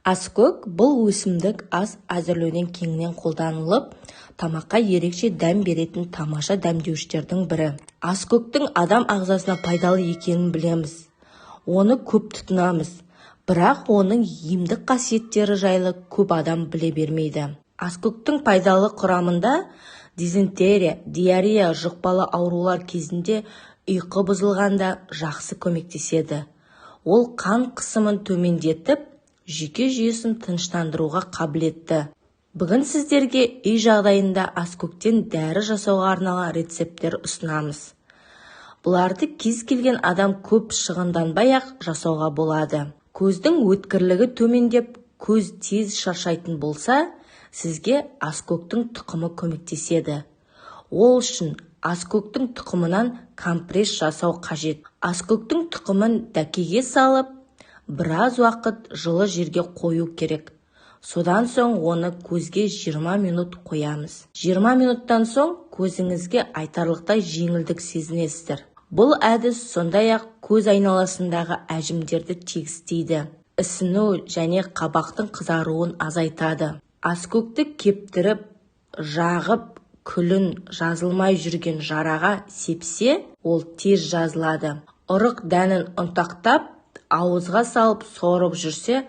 Аскөк бұл өсімдік ас әзірлеуден кеңінен қолданылып, тамаққа ерекше дәм беретін тамаша дәмдеуіштердің бірі. Аскөктің адам ағзасына пайдалы екенін білеміз. Оны көп тұтынамыз, бірақ оның емдік қасиеттері жайлы көп адам біле бермейді. Аскөктің пайдалы құрамында дизентерия, диарея, жұқпалы аурулар кезінде ұйқы бұзылғанда жақсы көмектеседі. Ол қан қысымын төмендетіп, жүйке жүйесін тыныштандыруға қабілетті. Бүгін сіздерге үй жағдайында аскөктен дәрі жасауға арналған рецепттер ұсынамыз. Бұларды кез келген адам көп шығынданбай-ақ жасауға болады. Көздің өткірлігі төмендеп, көз тез шаршайтын болса, сізге аскөктің тұқымы көмектеседі. Ол үшін аскөктің тұқымынан компресс жасау қажет. Аскөктің тұқымын дәкеге салып, біраз уақыт жылы жерге қою керек. Содан соң оны көзге 20 минут қоямыз. 20 минуттан соң көзіңізге айтарлықтай жеңілдік сезінесіздер. Бұл әдіс сондай-ақ көз айналасындағы әжімдерді тегістейді, ісіну және қабақтың қызаруын азайтады. Аскөкті кептіріп, жағып, күлін жазылмай жүрген жараға сепсе, ол тез жазылады. Ұрық дәнін ұнтақтап, ауызға салып сорып жүрсе,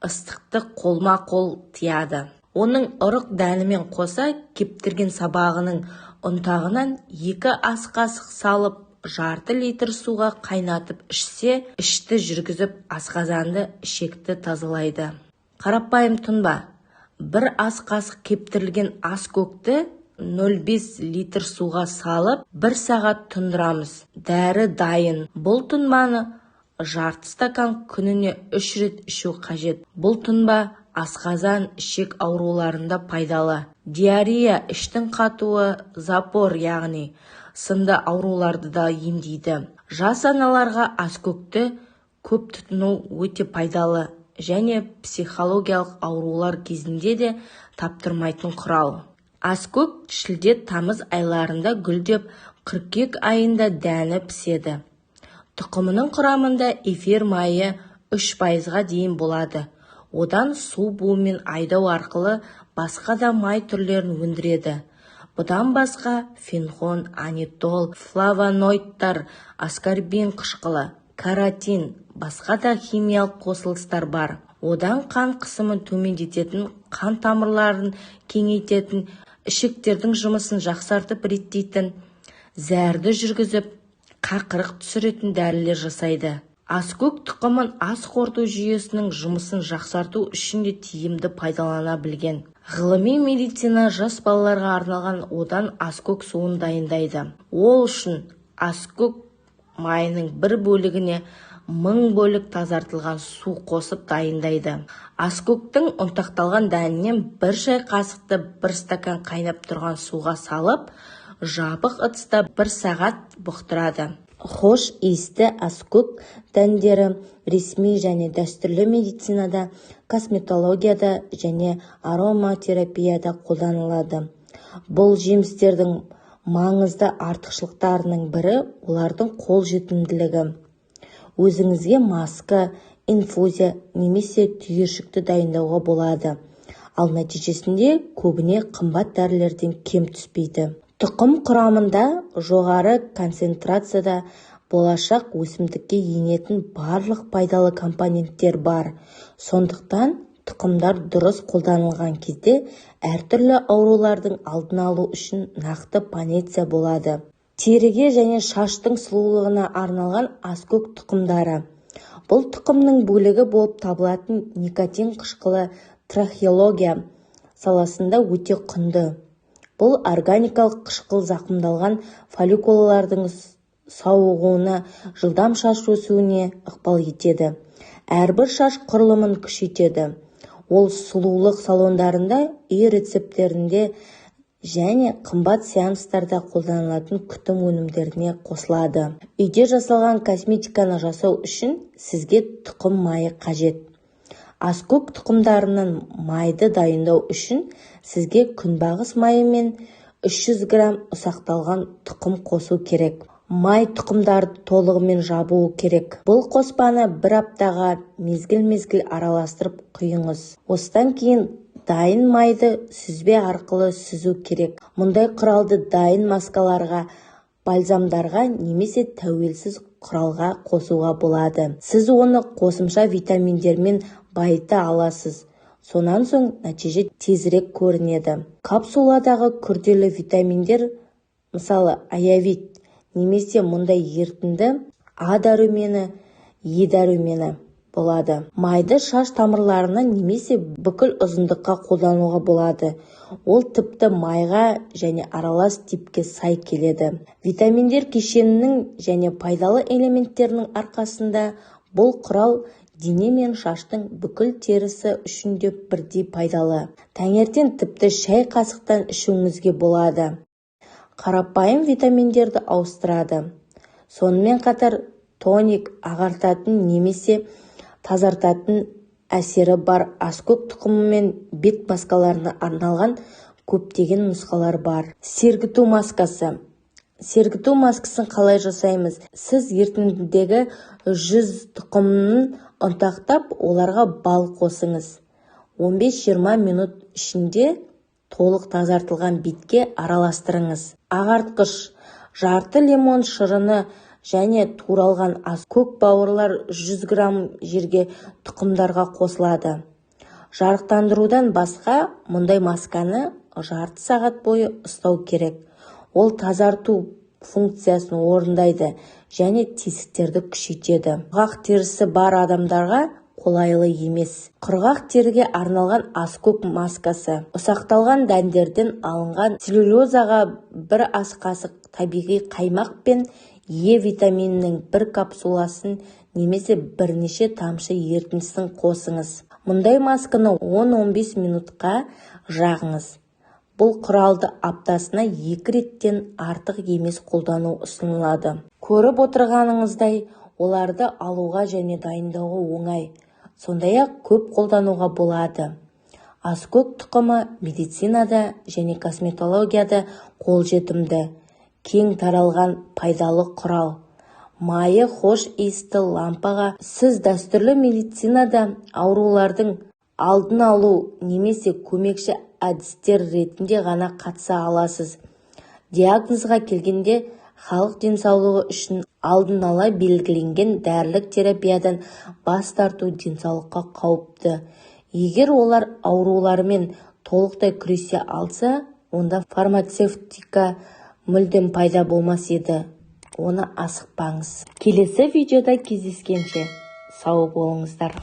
ыстықты қолма-қол тияды. Оның ұрық дәнімен қоса кептірген сабағының ұнтағынан 2 ас қасық салып, жарты литр суға қайнатып ішсе, ішті жүргізіп асқазанды, ішекті тазалайды. Қарапайым тұнба. 1 ас қасық кептірілген аскөкті 0,5 литр суға салып, 1 сағат тұндырамыз. Дәрі дайын. Бұл тұнбаны жарты стакан күніне 3 рет ішу қажет. Бұл тұнба асқазан, ішек ауруларында пайдалы. Диарея, іштің қатуы, запор, яғни сынды ауруларды да емдейді. Жас аналарға аскөкті көп тұтыну өте пайдалы және психологиялық аурулар кезінде де таптырмайтын құрал. Аскөк шілде-тамыз айларында гүлдеп, қыркүйек айында дәні піседі. Тұқымының құрамында эфир майы 3%-ға дейін болады. Одан су буымен айдау арқылы басқа да май түрлерін өндіреді. Бұдан басқа фенхон, анитол, флавоноидтар, аскорбин қышқылы, каротин, басқа да химиялық қосылыстар бар. Одан қан қысымын төмендететін, қан тамырларын кеңейтетін, ішектердің жұмысын жақсартып реттейтін, зәрді жүргізіп, қақырық түсіретін дәрілер жасайды. Аскөк тұқымын ас қорыту жүйесінің жұмысын жақсарту үшін де тиімді пайдалана білген. Ғылыми медицина жас балаларға арналған одан аскөк суын дайындайды. Ол үшін аскөк майының 1 бөлігіне 1000 бөлік тазартылған су қосып дайындайды. Аскөктің ұнтақталған дәнінен 1 шай қасықты 1 стакан қайнап тұрған суға салып, жабық ыдыста 1 сағат бұқтырады. Хош иісті аскөк дәндері ресми және дәстүрлі медицинада, косметологияда және ароматерапияда қолданылады. Бұл жемістердің маңызды артықшылықтарының бірі олардың қолжетімділігі. Өзіңізге маска, инфузия немесе түйіршікті дайындауға болады. Ал нәтижесінде көбіне қымбат дәрілерден кем түспейді. Тұқым құрамында жоғары концентрацияда болашақ өсімдікке енетін барлық пайдалы компоненттер бар. Сондықтан тұқымдар дұрыс қолданылған кезде әртүрлі аурулардың алдын алу үшін нақты позиция болады. Теріге және шаштың сұлулығына арналған аскөк тұқымдары. Бұл тұқымның бөлігі болып табылатын никотин қышқылы трахеология саласында өте құнды. Бұл органикалық қышқыл зақымдалған фолликулалардың сауығуына, жылдам шаш өсуіне ықпал етеді. Әрбір шаш құрылымын күшейтеді. Ол сұлулық салондарында, үй рецепттерінде және қымбат сеанстарда қолданылатын күтім өнімдеріне қосылады. Үйде жасалған косметиканы жасау үшін сізге тұқым майы қажет. Аскөк тұқымдарынан майды дайындау үшін сізге күнбағыс майы мен 300 грамм ұсақталған тұқым қосу керек. май тұқымдарды толығымен жабуы керек. Бұл қоспаны бір аптаға мезгіл-мезгіл араластырып құйыңыз. Осыдан кейін дайын майды сүзбе арқылы сүзу керек. Мұндай құралды дайын маскаларға, бальзамдарға немесе тәуелсіз құралға қосуға болады. Сіз оны қосымша витаминдермен байыта аласыз. Сонан соң нәтиже тезірек көрінеді. Капсуладағы күрделі витаминдер, мысалы аявит, немесе мұндай ерітінді А дәрумені, Е дәрумені болады. Майды шаш тамырларына немесе бүкіл ұзындыққа қолдануға болады. Ол тіпті майға және аралас типке сай келеді. Витаминдер кешенінің және пайдалы элементтерінің арқасында бұл құрал дене мен шаштың бүкіл терісі үшін де бірдей пайдалы. Таңертең тіпті шай қасықтан ішуіңізге болады. Қарапайым витаминдерді ауыстырады. Сонымен қатар тоник, ағартатын немесе тазартатын әсері бар аскөк тұқымы мен бет маскаларына арналған көптеген нұсқалар бар. Сергіту маскасы. Сергіту маскасын қалай жасаймыз? Сіз ерітіндідегі 100 тұқымын ұнтақтап, оларға бал қосыңыз. 15-20 минут ішінде толық тазартылған бетке араластырыңыз. Ағартқыш, жарты лимон шырыны және туралған көк бауырлар 100 грамм жерге тұқымдарға қосылады. Жарықтандырудан басқа мұндай масканы жарты сағат бойы ұстау керек. Ол тазарту функциясын орындайды және тесіктерді күшейтеді. Құрғақ терісі бар адамдарға қолайлы емес. Құрғақ теріге арналған аскөк маскасы. Ұсақталған дәндерден алынған целлюлозаға бір ас қасық табиғи қаймақ пен Е витаминінің бір капсуласын немесе бірнеше тамшы ерітіндісін қосыңыз. Мұндай масканы 10-15 минутқа жағыңыз. Бұл құралды аптасына 2 реттен артық емес қолдану ұсынылады. Көріп отырғаныңыздай, оларды алуға және дайындауға оңай. Сондай-ақ көп қолдануға болады. Аскөк тұқымы медицинада және косметологияда қолжетімді, кең таралған пайдалы құрал. Майы хош иісті лампаға сіз дәстүрлі медицинада аурулардың алдын алу немесе көмекші әдістер ретінде ғана қатыса аласыз. Диагнозға келгенде халық денсаулығы үшін алдын ала белгіленген дәрілік терапиядан бас тарту денсаулыққа қауіпті. Егер олар аурулармен толықтай күресе алса, онда фармацевтика мүлдем пайда болмас еді. Оны асықпаңыз. Келесі видеода кездескенше сау болыңыздар.